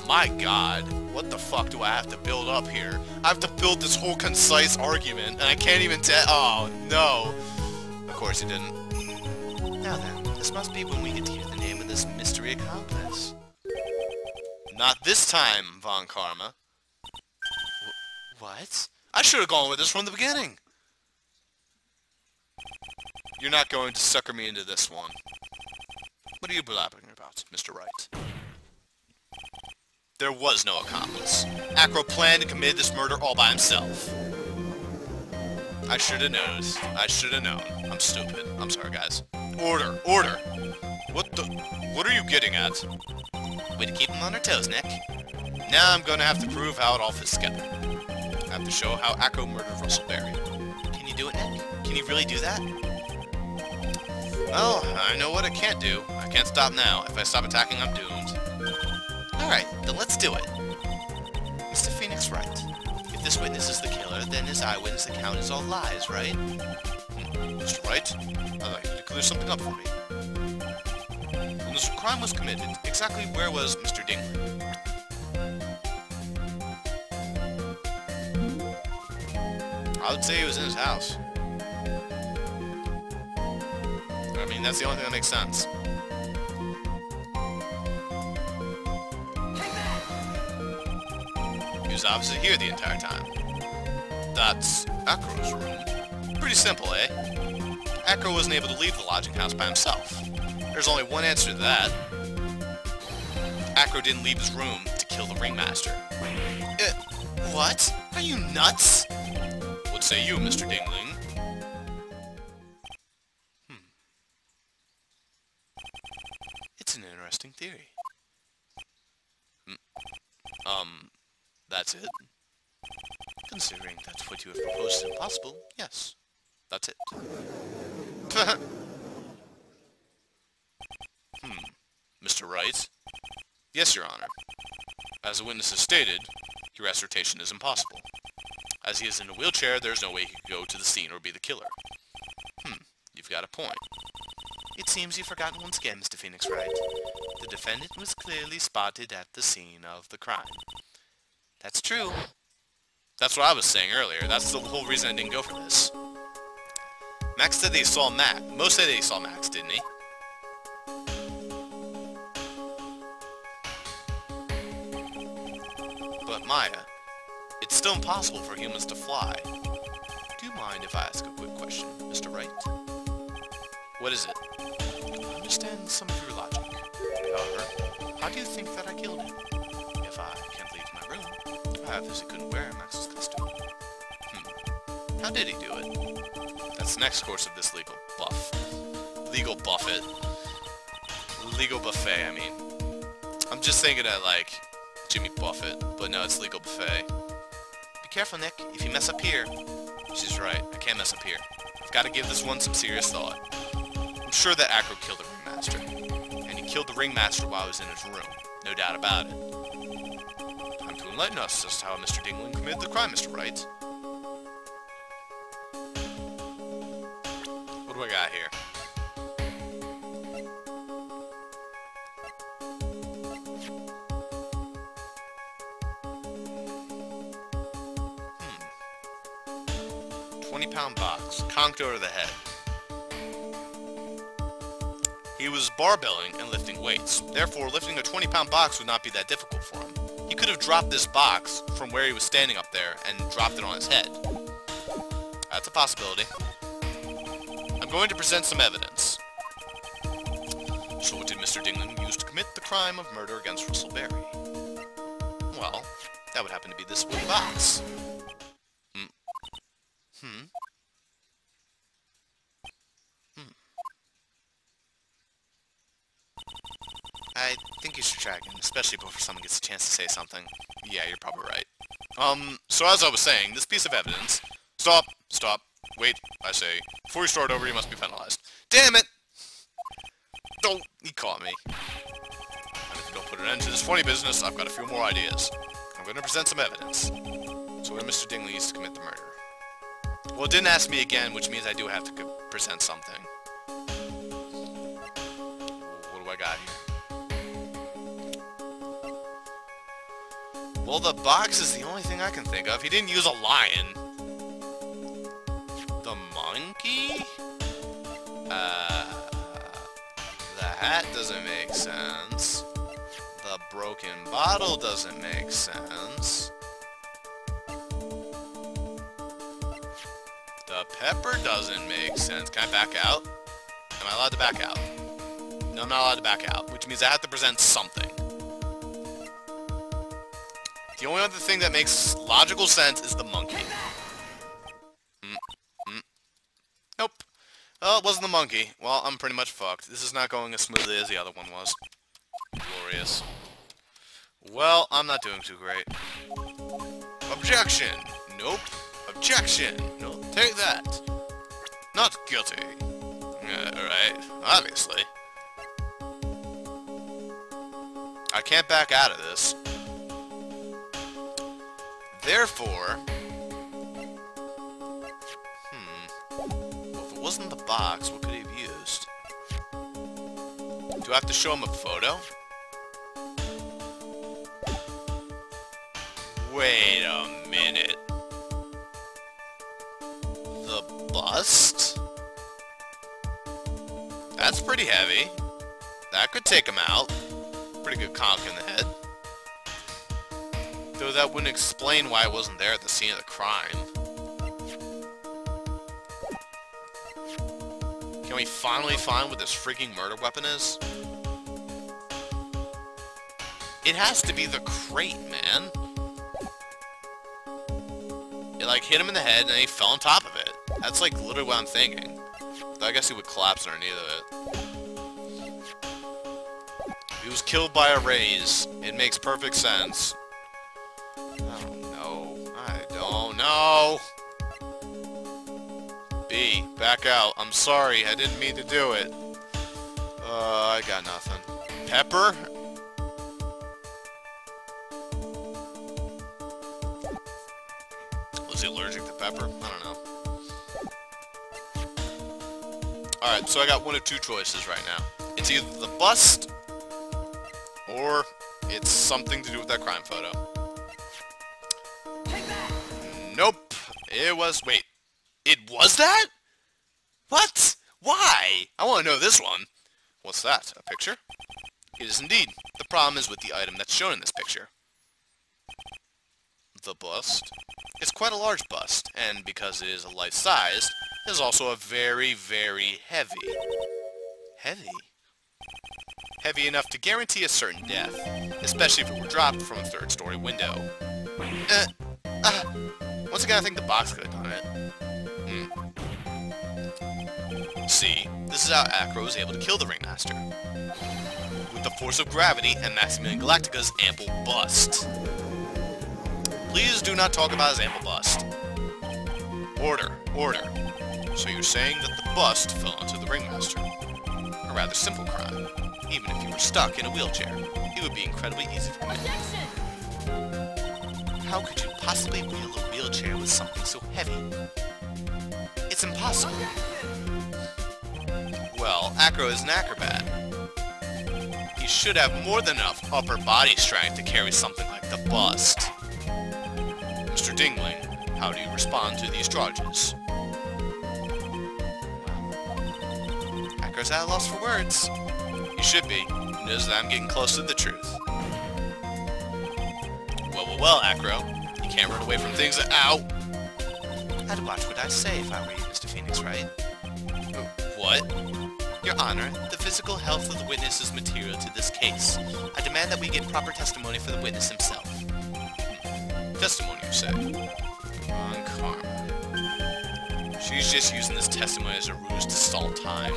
My god, what the fuck do I have to build up here? I have to build this whole concise argument, and I can't even oh, no. Of course he didn't. Now then, this must be when we get to hear the name of this mystery accomplice. Not this time, Von Karma. What? I should have gone with this from the beginning. You're not going to sucker me into this one. What are you blabbering about, Mr. Wright? There was no accomplice. Acro planned and committed this murder all by himself. I should have noticed. I should have known. I'm stupid. I'm sorry, guys. Order! Order! What are you getting at? Way to keep him on our toes, Nick. Now I'm gonna have to prove how it all fits together. I have to show how Acro murdered Russellberry. Can you do it, Nick? Can you really do that? Well, I know what I can't do. I can't stop now. If I stop attacking, I'm doomed. Alright, then let's do it. Mr. Phoenix Wright. If this witness is the killer, then his eyewitness account is all lies, right? Mr. Wright, I'd like you to clear something up for me. When this crime was committed, exactly where was Mr. Dingley? I would say he was in his house. I mean, that's the only thing that makes sense. He was obviously here the entire time. That's Acro's room. Pretty simple, eh? Acro wasn't able to leave the lodging house by himself. There's only one answer to that. Acro didn't leave his room to kill the ringmaster. What? Are you nuts? What say you, Mr. Dingling? It's an interesting theory. That's it? Considering that's what you have proposed is impossible, yes. That's it. Mr. Wright? Yes, Your Honor. As the witness has stated, your assertion is impossible. As he is in a wheelchair, there's no way he could go to the scene or be the killer. You've got a point. It seems you've forgotten once again, Mr. Phoenix Wright. The defendant was clearly spotted at the scene of the crime. That's true. That's what I was saying earlier. That's the whole reason I didn't go for this. Max said they saw Max. Mo said they saw Max, didn't he? But Maya, it's still impossible for humans to fly. Do you mind if I ask a quick question, Mr. Wright? What is it? I understand some of your logic. However, how do you think that I killed him? If I can't leave my room, I obviously couldn't wear Max's costume. How did he do it? That's the next course of this legal buffet. Legal buffet, I mean. I'm just thinking of, like, Jimmy Buffett, but no, it's legal buffet. Be careful, Nick. If you mess up here... She's right. I can't mess up here. I've got to give this one some serious thought. I'm sure that Acro killed the ringmaster. And he killed the ringmaster while he was in his room. No doubt about it. Time to enlighten us as to how Mr. Dingling committed the crime, Mr. Wright. What do I got here? £20 box, conked over the head. He was barbelling and lifting weights. Therefore, lifting a 20-pound box would not be that difficult for him. He could have dropped this box from where he was standing up there and dropped it on his head. That's a possibility. I'm going to present some evidence. So what did Mr. Dingling use to commit the crime of murder against Russellberry? Well, that would happen to be this wooden box. I think you should try again, especially before someone gets a chance to say something. Yeah, you're probably right. So as I was saying, this piece of evidence... Stop! Stop! Wait, I say. Before you start over, you must be penalized. Damn it! Don't... He caught me. And if you don't put an end to this funny business, I've got a few more ideas. I'm going to present some evidence. So where Mr. Dingley used to commit the murder. Well, it didn't ask me again, which means I do have to present something. What do I got here? Well, the box is the only thing I can think of. He didn't use a lion. The monkey? The hat doesn't make sense. The broken bottle doesn't make sense. The pepper doesn't make sense. Can I back out? Am I allowed to back out? No, I'm not allowed to back out, which means I have to present something. The only other thing that makes logical sense is the monkey. Nope. Well, it wasn't the monkey. Well, I'm pretty much fucked. This is not going as smoothly as the other one was. Glorious. Well, I'm not doing too great. Objection! Nope. Objection! No, take that. Not guilty. Alright. Obviously. I can't back out of this. Therefore... Well, if it wasn't the box, what could he have used? Do I have to show him a photo? Wait a minute. The bust? That's pretty heavy. That could take him out. Pretty good conk in the head. Though that wouldn't explain why I wasn't there at the scene of the crime. Can we finally find what this freaking murder weapon is? It has to be the crate, man. It like hit him in the head and then he fell on top of it. That's like literally what I'm thinking. Though I guess he would collapse underneath of it. He was killed by a raise. It makes perfect sense. I don't know. B, back out. I'm sorry, I didn't mean to do it. I got nothing. Pepper? Was he allergic to pepper? I don't know. Alright, so I got one of two choices right now. It's either the bust, or it's something to do with that crime photo. Nope. It was... Wait. It was that? What? Why? I want to know this one. What's that? A picture? It is indeed. The problem is with the item that's shown in this picture. The bust. It's quite a large bust, and because it is a life-sized, it is also a very, very heavy. Heavy? Heavy enough to guarantee a certain death, especially if it were dropped from a third-story window. Once again, I think the box could have done it. See, this is how Acro was able to kill the Ringmaster. With the force of gravity and Maximilian Galactica's ample bust. Please do not talk about his ample bust. Order, order. So you're saying that the bust fell onto the Ringmaster? A rather simple crime. Even if you were stuck in a wheelchair, it would be incredibly easy for me. How could you possibly wheel a wheelchair with something so heavy? It's impossible. Well, Acro is an acrobat. He should have more than enough upper body strength to carry something like the bust. Mr. Dingling, how do you respond to these charges? Acro's at a loss for words. You should be. He knows that I'm getting close to the truth. Well, Acro. You can't run away from things that... Ow! I'd watch what I say if I were you, Mr. Phoenix, right? What? Your Honor, the physical health of the witness is material to this case. I demand that we get proper testimony for the witness himself. Testimony, you say? On Karma. She's just using this testimony as a ruse to stall time.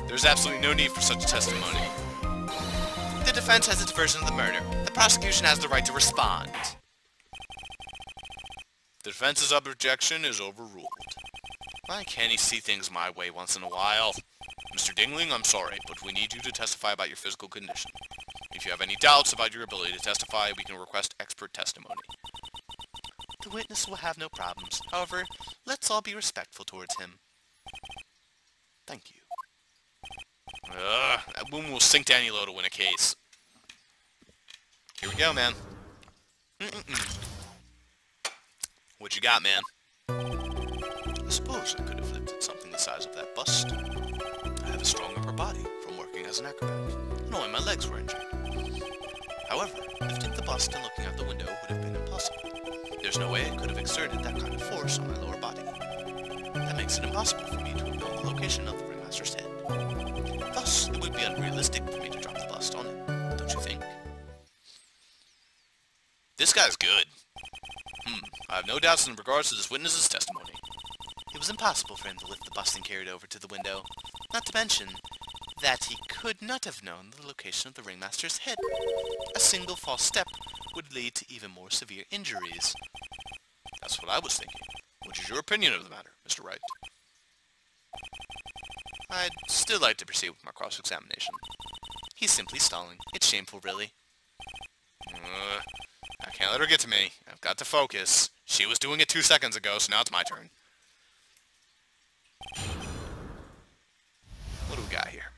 There's absolutely no need for such testimony. The defense has its version of the murder. The prosecution has the right to respond. The defense's objection is overruled. Why can't he see things my way once in a while? Mr. Dingling, I'm sorry, but we need you to testify about your physical condition. If you have any doubts about your ability to testify, we can request expert testimony. The witness will have no problems. However, let's all be respectful towards him. Thank you. That woman will sink to any low to win a case. Here we go, man. What you got, man? I suppose I could have lifted something the size of that bust. I have a strong upper body from working as an acrobat, and only my legs were injured. However, lifting the bust and looking out the window would have been impossible. There's no way I could have exerted that kind of force on my lower body. That makes it impossible for me to have known the location of the ringmaster's head. Thus, it would be unrealistic for me to drop the bust on it, don't you think? This guy's good. I have no doubts in regards to this witness's testimony. It was impossible for him to lift the bust and carry it over to the window, not to mention that he could not have known the location of the ringmaster's head. A single false step would lead to even more severe injuries. That's what I was thinking. What is your opinion of the matter, Mr. Wright? I'd still like to proceed with my cross-examination. He's simply stalling. It's shameful, really. I can't let her get to me. I've got to focus. She was doing it 2 seconds ago, so now it's my turn. What do we got here?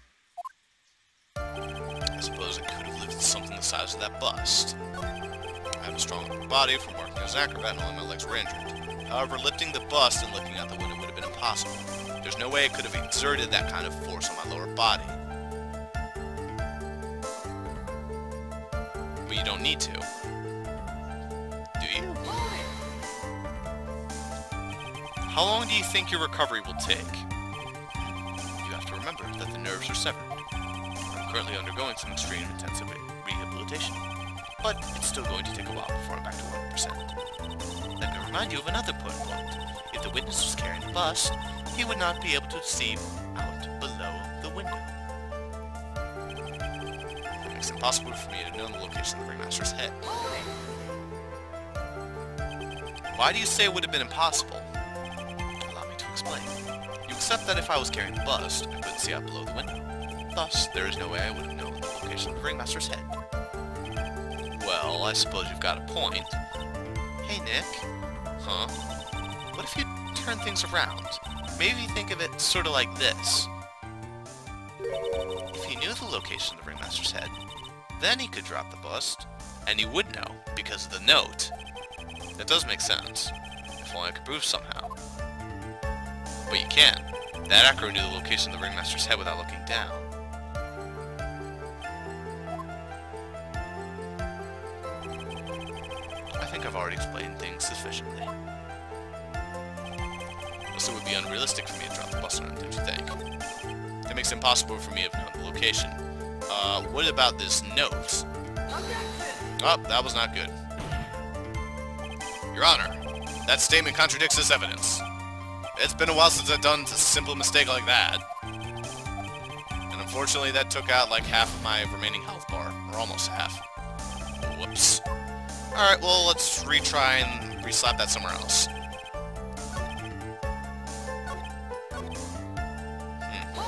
I suppose I could have lifted something the size of that bust. I have a strong upper body from working as an acrobat and only my legs were injured. However, lifting the bust and looking out the window would have been impossible. There's no way I could have exerted that kind of force on my lower body. But you don't need to. Do you? How long do you think your recovery will take? You have to remember that the nerves are severed. I'm currently undergoing some extreme intensive rehabilitation, but it's still going to take a while before I'm back to 100%. Let me remind you of another important point. If the witness was carrying a bust, he would not be able to see out below the window. It makes it impossible for me to know the location of the ringmaster's head. Why do you say it would have been impossible? Allow me to explain. You accept that if I was carrying the bust, I couldn't see out below the window. Thus, there is no way I would have known the location of the ringmaster's head. Well, I suppose you've got a point. Hey, Nick. Huh? What if you turn things around? Maybe think of it sort of like this. If he knew the location of the ringmaster's head, then he could drop the bust, and he would know, because of the note. That does make sense. If only I could prove somehow. But you can't. That acro knew the location of the ringmaster's head without looking down. I think I've already explained things sufficiently. Also, it would be unrealistic for me to drop the bust on him, don't you think? That makes it impossible for me to know the location. What about this note? Oh, that was not good. Your Honor, that statement contradicts this evidence. It's been a while since I've done a simple mistake like that. And unfortunately, that took out like half of my remaining health bar, or almost half. Whoops. Alright, well, let's retry and re-slap that somewhere else.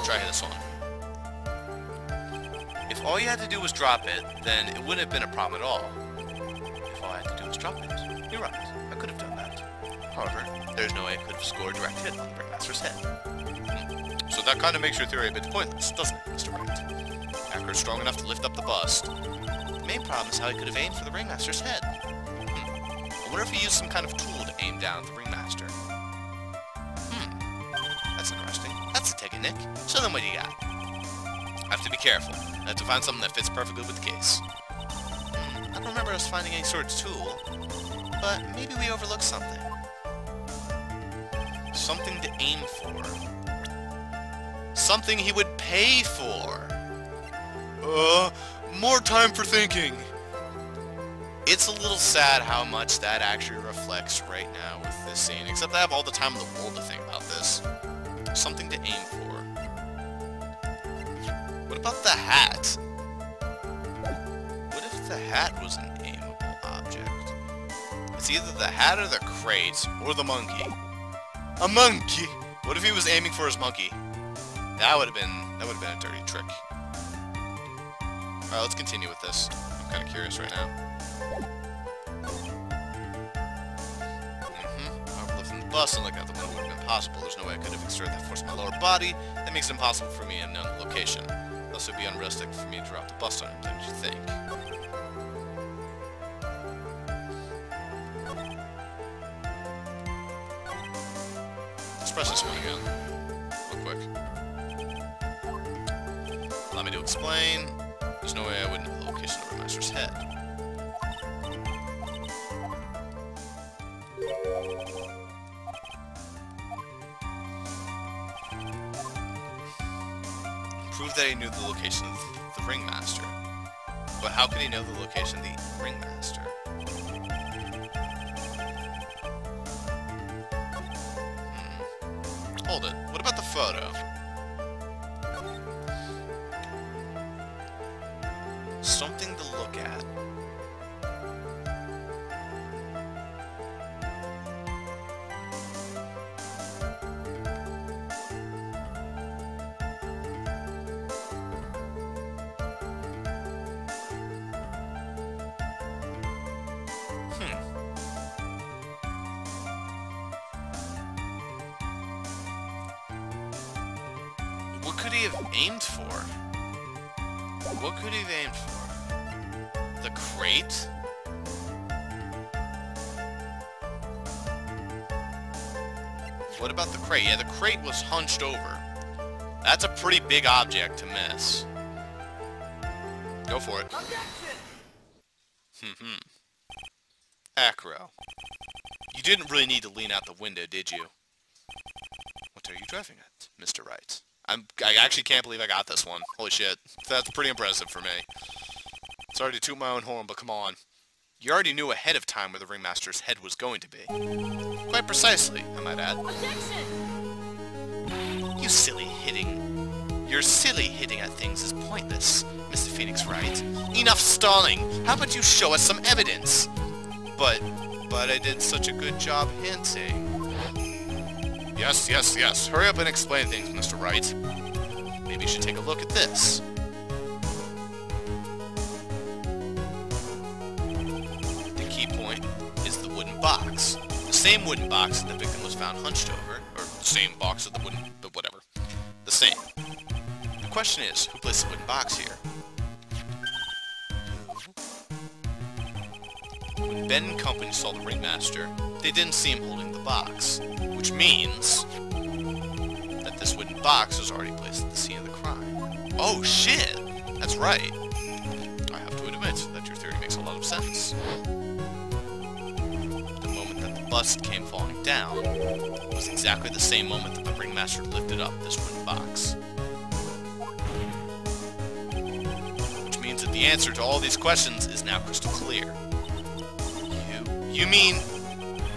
Try this one. If all you had to do was drop it, then it wouldn't have been a problem at all. If all I had to do was drop it, you're right, I could have done that. However, there's no way I could have scored a direct hit on the ringmaster's head. So that kind of makes your theory a bit pointless, doesn't it, Mr. Wright? Acker's strong enough to lift up the bust. The main problem is how he could have aimed for the ringmaster's head. I wonder if he used some kind of tool to aim down at the ringmaster. That's interesting. That's a ticket, Nick. Show them what you got. I have to be careful. I have to find something that fits perfectly with the case. I don't remember us finding any sort of tool, but maybe we overlooked something. Something to aim for. Something he would pay for. More time for thinking. It's a little sad how much that actually reflects right now with this scene, except I have all the time in the world to think about this. Something to aim for. What about the hat? What if the hat was an aimable object? It's either the hat or the crate, or the monkey. A monkey! What if he was aiming for his monkey? That would have been a dirty trick. Alright, let's continue with this. I'm kind of curious right now. Lifting the bus and looking out the window would have been possible. There's no way I could have exerted that force on my lower body. That makes it impossible for me to know the location. Thus, it would be unrealistic for me to drop the bus on him, don't you think? press this one again. Real quick. Allow me to explain. There's no way I wouldn't know the location of Ringmaster's head. Prove that he knew the location of the Ringmaster. But how could he know the location of the Ringmaster? Hold it. What about the photo? Something to look at. What could he have aimed for? What could he have aimed for? The crate? What about the crate? Yeah, the crate was hunched over. That's a pretty big object to miss. Go for it. Acro. You didn't really need to lean out the window, did you? What are you driving at, Mr. Wright? I actually can't believe I got this one. Holy shit. That's pretty impressive for me. Sorry to toot my own horn, but come on. You already knew ahead of time where the Ringmaster's head was going to be. Quite precisely, I might add. Objection! Your silly hitting at things is pointless, Mr. Phoenix Wright. Enough stalling! How about you show us some evidence? But I did such a good job hinting. Yes. Hurry up and explain things, Mr. Wright. Maybe you should take a look at this. The key point is the wooden box. The same wooden box that the victim was found hunched over. Or the same box of the wooden... but whatever. The same. The question is, who placed the wooden box here? When Ben and company saw the Ringmaster, they didn't see him holding the box. Which means that this wooden box was already placed at the scene of the crime. Oh shit! That's right. I have to admit that your theory makes a lot of sense. The moment that the bust came falling down was exactly the same moment that the Ringmaster lifted up this wooden box. Which means that the answer to all these questions is now crystal clear. You mean,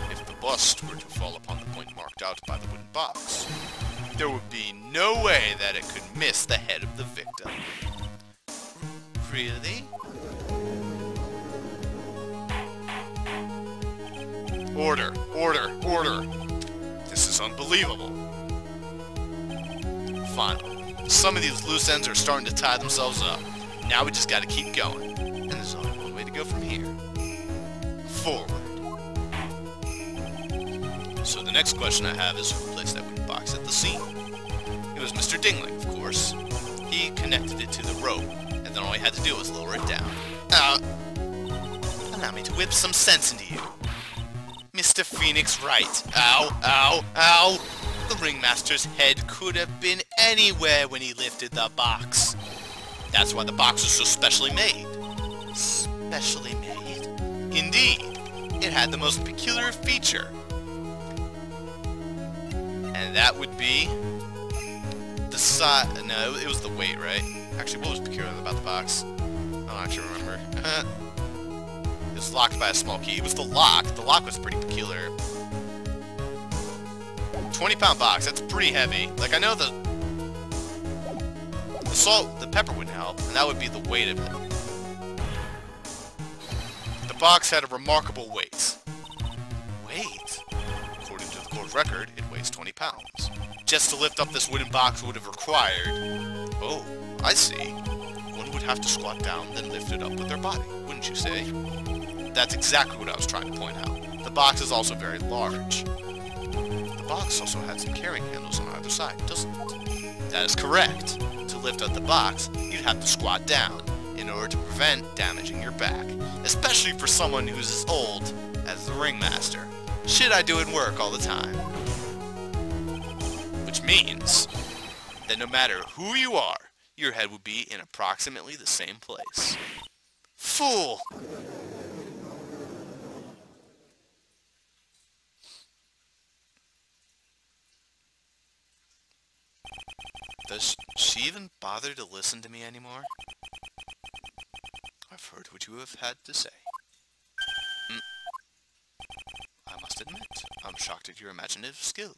if the bust were to fall upon the point marked out by the wooden box, there would be no way that it could miss the head of the victim. Really? Order! This is unbelievable. Finally, some of these loose ends are starting to tie themselves up. Now we just gotta keep going. And there's only one way to go from here. Forward. So the next question I have is who placed that wooden box at the scene? It was Mr. Dingling, of course. He connected it to the rope, and then all he had to do was lower it down. Allow me to whip some sense into you. Mr. Phoenix Wright. Ow! The Ringmaster's head could have been anywhere when he lifted the box. That's why the box was so specially made. Specially made? Indeed. It had the most peculiar feature. And that would be the size. No, it was the weight, right? Actually, what was peculiar about the box? I don't actually remember. It was locked by a small key. It was the lock. The lock was pretty peculiar. 20-pound box. That's pretty heavy. Like, I know the salt, the pepper wouldn't help, and that would be the weight of it. The box had a remarkable weight. Weight? According to the court record, it weighs 20 pounds. Just to lift up this wooden box would have required... Oh, I see. One would have to squat down, then lift it up with their body, wouldn't you say? That's exactly what I was trying to point out. The box is also very large. The box also had some carrying handles on either side, doesn't it? That is correct. To lift up the box, you'd have to squat down in order to prevent damaging your back, especially for someone who's as old as the Ringmaster. Shit I do at work all the time. means that no matter who you are, your head would be in approximately the same place. Fool! Does she even bother to listen to me anymore? I've heard what you have had to say. I must admit, I'm shocked at your imaginative skills.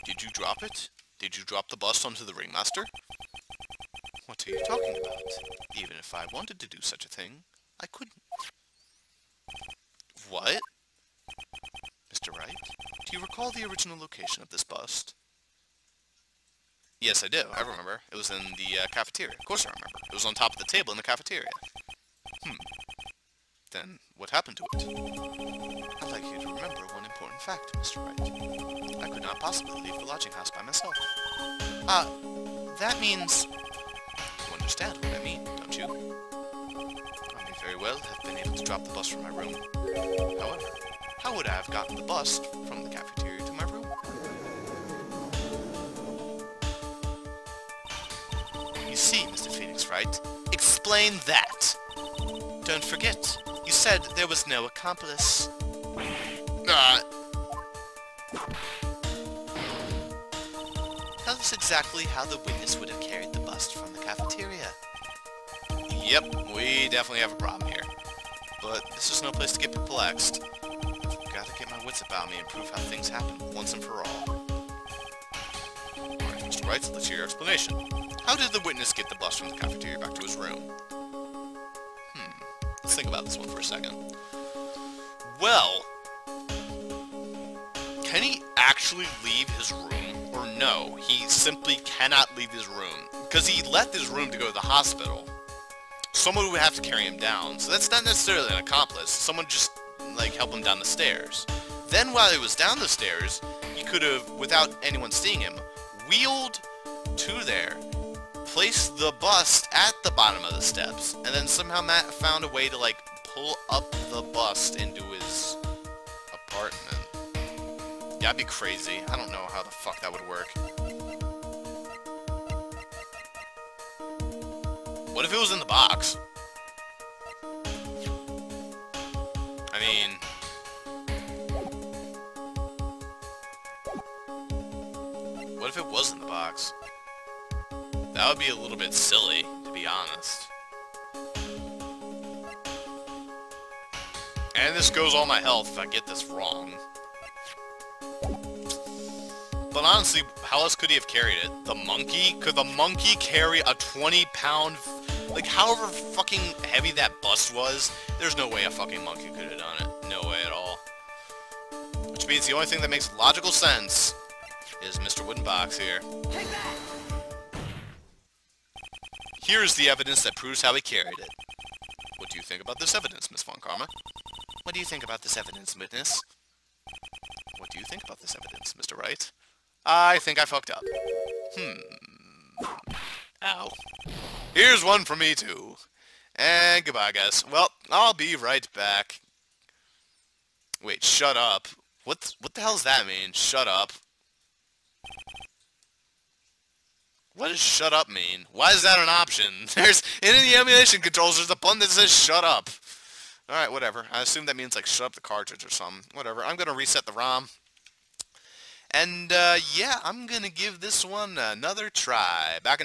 Did you drop it? Did you drop the bust onto the ringmaster? What are you talking about? Even if I wanted to do such a thing, I couldn't. What? Mr. Wright, do you recall the original location of this bust? Yes, I do. I remember. It was in the cafeteria. Of course I remember. It was on top of the table in the cafeteria. Then, what happened to it? I'd like you to remember one important fact, Mr. Wright. I could not possibly leave the lodging house by myself. That means... You understand what I mean, don't you? I may very well have been able to drop the bus from my room. However, how would I have gotten the bus from the cafeteria to my room? You see, Mr. Phoenix Wright, explain that! Don't forget, you said there was no accomplice. Tell us exactly how the witness would have carried the bust from the cafeteria. Yep, we definitely have a problem here. But this is no place to get perplexed. I've got to get my wits about me and prove how things happen once and for all. Alright, Mr. Wright, let's hear your explanation. How did the witness get the bust from the cafeteria back to his room? Let's think about this one for a second. Well, can he actually leave his room? Or no, he simply cannot leave his room. Because he left his room to go to the hospital. Someone would have to carry him down. So that's not necessarily an accomplice. Someone just, like, help him down the stairs. Then while he was down the stairs, he could have, without anyone seeing him, wheeled to there, placed the bust at the bottom of the steps, and then somehow Matt found a way to, like, pull up the bust into his apartment. Yeah, that'd be crazy. I don't know how the fuck that would work. What if it was in the box? I mean... What if it was in the box? That would be a little bit silly, to be honest. And this goes on my health if I get this wrong. But honestly, how else could he have carried it? The monkey? Could the monkey carry a 20-pound... Like, however fucking heavy that bust was, there's no way a fucking monkey could have done it. No way at all. Which means the only thing that makes logical sense is Mr. Wooden Box here. Take that! Here is the evidence that proves how he carried it. What do you think about this evidence, Miss Von Karma? What do you think about this evidence, witness? What do you think about this evidence, Mr. Wright? I think I fucked up. Ow. Here's one for me, too. And goodbye, guys. Well, I'll be right back. Wait, shut up. What the hell does that mean? Shut up. What does shut up mean? Why is that an option? In the emulation controls, there's a button that says shut up. Alright, whatever. I assume that means, like, shut up the cartridge or something. Whatever. I'm gonna reset the ROM. And, yeah, I'm gonna give this one another try. Back in a